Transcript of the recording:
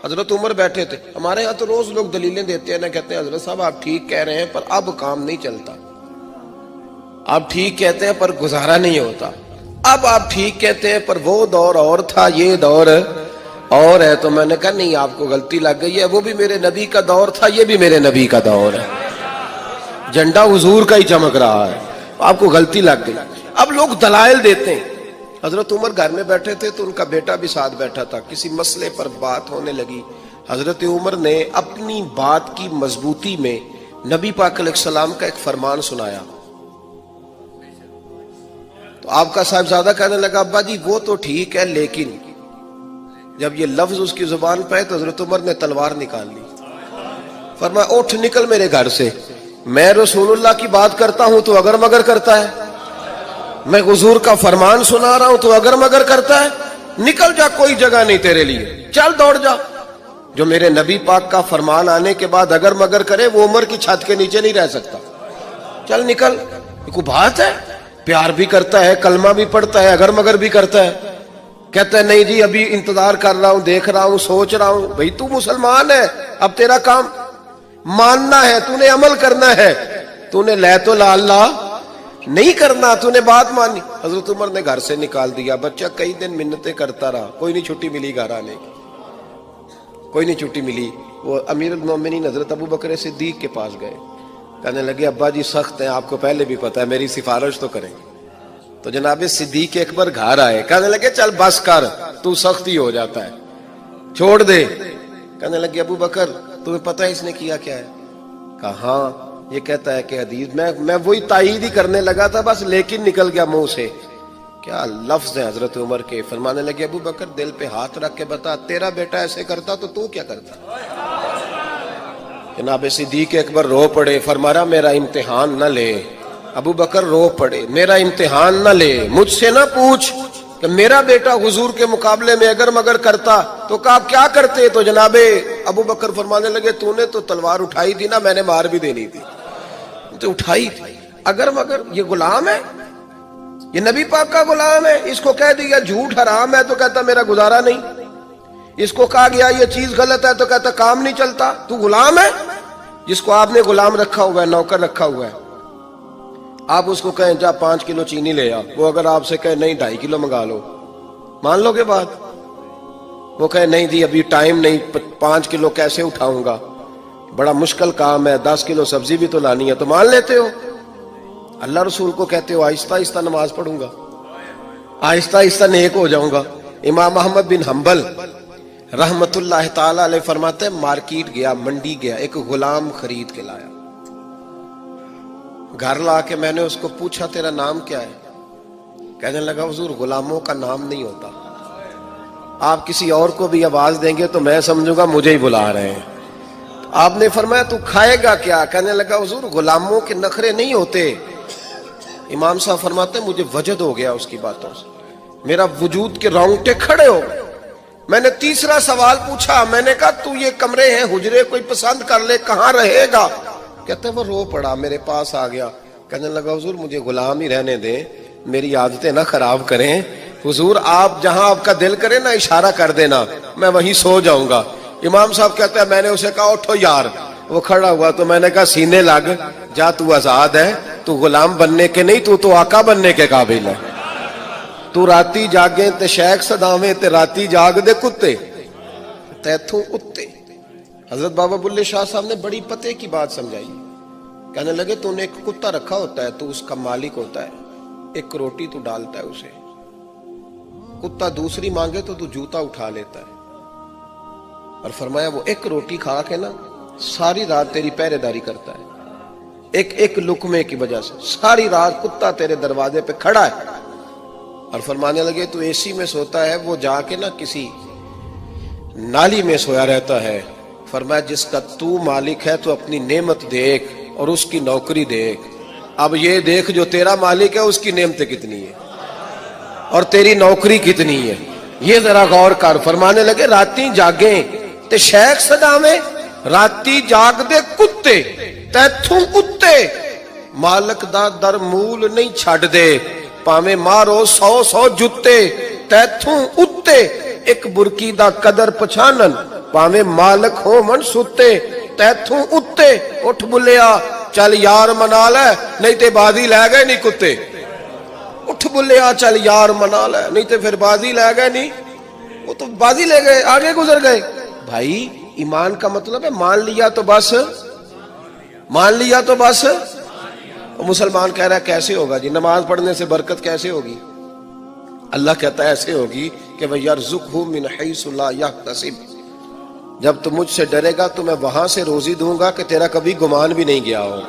हजरत उमर बैठे थे। हमारे यहाँ तो रोज लोग दलीलें देते हैं ना, कहते हैं हजरत साहब आप ठीक कह रहे हैं पर अब काम नहीं चलता, आप ठीक कहते हैं पर गुजारा नहीं होता, अब आप ठीक कहते हैं पर वो दौर और था, ये दौर और है। तो मैंने कहा नहीं, आपको गलती लग गई है, वो भी मेरे नबी का दौर था, ये भी मेरे नबी का दौर है, झंडा हुजूर का ही चमक रहा है, आपको गलती लग गई। अब लोग दलाइल देते हैं। हजरत उमर घर में बैठे थे तो उनका बेटा भी साथ बैठा था, किसी मसले पर बात होने लगी। हजरत उमर ने अपनी बात की मजबूती में नबी पाक अलैहिस्सलाम का एक फरमान सुनाया। तो आपका साहिबजादा कहने लगा अब्बा जी वो तो ठीक है, लेकिन जब ये लफ्ज उसकी जुबान पे तो हजरत उमर ने तलवार निकाल ली, फरमाया उठ निकल मेरे घर से, मैं रसूलुल्लाह की बात करता हूं तो अगर मगर करता है, मैं हुजूर का फरमान सुना रहा हूं तो अगर मगर करता है, निकल जा, कोई जगह नहीं तेरे लिए, चल दौड़ जा। जो मेरे नबी पाक का फरमान आने के बाद अगर मगर करे वो उमर की छत के नीचे नहीं रह सकता, चल निकल। कोई बात है, प्यार भी करता है, कलमा भी पढ़ता है, अगर मगर भी करता है। कहता है नहीं जी अभी इंतजार कर रहा हूं, देख रहा हूं, सोच रहा हूं। भाई तू मुसलमान है, अब तेरा काम मानना है, तूने अमल करना है, तूने लै तो ला अल्लाह नहीं करना, तूने बात मानी। हजरत उमर ने घर से निकाल दिया। बच्चा कई दिन मिन्नतें करता रहा, कोई नहीं छुट्टी मिली घर आने की, कोई नहीं छुट्टी मिली। वो अमीरुल मोमिनीन हजरत अबू बकर सिद्दीक के पास गए, कहने लगे अब्बा जी सख्त हैं, आपको पहले भी पता है, मेरी सिफारिश तो करें। तो जनाब सिद्दीक अकबर घर आए, कहने लगे चल बस कर, तू सख्त ही हो जाता है, छोड़ दे। कहने लगे अबू बकर तुम्हें पता है इसने किया क्या है? कहा हाँ, ये कहता है कि हदीस, मैं वही तायीद ही करने लगा था बस, लेकिन निकल गया मुंह से। क्या लफ्ज है हजरत उमर के। फरमाने लगे अबू बकर दिल पे हाथ रख के बता, तेरा बेटा ऐसे करता तो तू क्या करता? जनाब सिद्दीक अकबर रो पड़े, फरमाया मेरा इम्तिहान न ले। अबू बकर रो पड़े, मेरा इम्तिहान न ले, मुझसे ना पूछ कि मेरा बेटा हुजूर के मुकाबले में अगर मगर करता तो कहा आप क्या करते? तो जनाबे अबू बकर फरमाने लगे तूने तो तलवार उठाई थी ना, मैंने मार भी देनी थी, तो उठाई थी। अगर मगर ये गुलाम है, ये नबी पाक का गुलाम है, इसको कह दिया झूठ हराम है तो कहता मेरा गुजारा नहीं, इसको कहा गया ये चीज गलत है तो कहता काम नहीं चलता। तू गुलाम है, जिसको आपने गुलाम रखा हुआ है, नौकर रखा हुआ है, आप उसको कहें जा 5 किलो चीनी ले आ, वो अगर आपसे कहे नहीं 2.5 किलो मंगा लो, मान लोगे बात? वो कहे नहीं जी अभी टाइम नहीं, 5 किलो कैसे उठाऊंगा, बड़ा मुश्किल काम है, 10 किलो सब्जी भी तो लानी है, तो मान लेते हो। अल्लाह रसूल को कहते हो आहिस्ता आहिस्ता नमाज पढ़ूंगा, आहिस्ता आहिस्ता नेक हो जाऊंगा। इमाम अहमद बिन हंबल रहमतुल्लाह ताला अलैह फरमाते हैं मार्केट गया, मंडी गया, एक गुलाम खरीद के लाया, घर ला के मैंने उसको पूछा तेरा नाम क्या है? कहने लगा हुजूर गुलामों का नाम नहीं होता, आप किसी और को भी आवाज देंगे तो मैं समझूंगा मुझे ही बुला रहे हैं। तो आपने फरमाया तू खाएगा क्या? कहने लगा हुजूर गुलामों के नखरे नहीं होते। इमाम साहब फरमाते मुझे वजद हो गया उसकी बातों से, मेरा वजूद के रोंगटे खड़े हो गए। मैंने तीसरा सवाल पूछा, मैंने कहा तू ये कमरे हैं हुजरे कोई पसंद कर ले, कहाँ रहेगा? कहते वो रो पड़ा, मेरे पास आ गया, कहने लगा हुजूर मुझे गुलाम ही रहने दें, मेरी आदतें ना खराब करें, हुजूर आप जहां आपका दिल करे ना इशारा कर देना, मैं वहीं सो जाऊंगा। इमाम साहब कहते हैं मैंने उसे कहा उठो यार, वो खड़ा हुआ तो मैंने कहा सीने लग जा, तू आजाद है, तू गुलाम बनने के नहीं, तू तो आका बनने के काबिल है। तू राती जागे ते शेख सदावे ते राती जाग दे कुत्ते तैथू उत्ते। हजरत बाबा बुल्ले शाह साहब ने बड़ी पते की बात समझाई। कहने लगे तूने एक कुत्ता रखा होता है, तू उसका मालिक होता है, एक रोटी तू डालता है उसे, कुत्ता दूसरी मांगे तो तू जूता उठा लेता है, और फरमाया वो एक रोटी खा के ना सारी रात तेरी पहरेदारी करता है, एक एक लुकमे की वजह से सारी रात कुत्ता तेरे दरवाजे पे खड़ा है। और फरमाने लगे तू एसी में सोता है, वो जाके ना किसी नाली में सोया रहता है। फरमाया जिसका तू मालिक है तो अपनी नेमत देख और उसकी नौकरी देख, अब ये देख जो तेरा मालिक है उसकी नेमतें कितनी है और तेरी नौकरी कितनी है, ये जरा गौर कर। फरमाने लगे राती जागे ते शेख सदावे, राती जाग दे कुत्ते तैथू कुत्ते, मालक दा दर मूल नहीं छड़ दे, भावें मारो 100 जुत्ते तैथू उत्ते, एक बुरकी दा कदर पछानन ਭਾਵੇਂ ਮਾਲਕ ਹੋਵਣ ਸੁੱਤੇ ਤੈਥੋਂ ਉੱਤੇ ਉੱਠ ਬੁੱਲਿਆ ਚੱਲ ਯਾਰ ਮਨਾ ਲੈ ਨਹੀਂ ਤੇ ਬਾਜ਼ੀ ਲੈ ਗਏ ਨਹੀਂ ਕੁੱਤੇ ਉੱਠ ਬੁੱਲਿਆ ਚੱਲ यार मना ले नहीं तो फिर बाजी ले गए नहीं वो तो बाजी ले गए आगे गुजर गए भाई ईमान का मतलब है मान लिया तो बस मुसलमान कह रहा है कैसे होगा जी नमाज पढ़ने से बरकत कैसे होगी अल्लाह कहता है ऐसे होगी कि वयरज़ुक़हु मिन हैसु ला यहतसिब जब तुम मुझसे डरेगा तो मैं वहां से रोजी दूंगा कि तेरा कभी गुमान भी नहीं गया होगा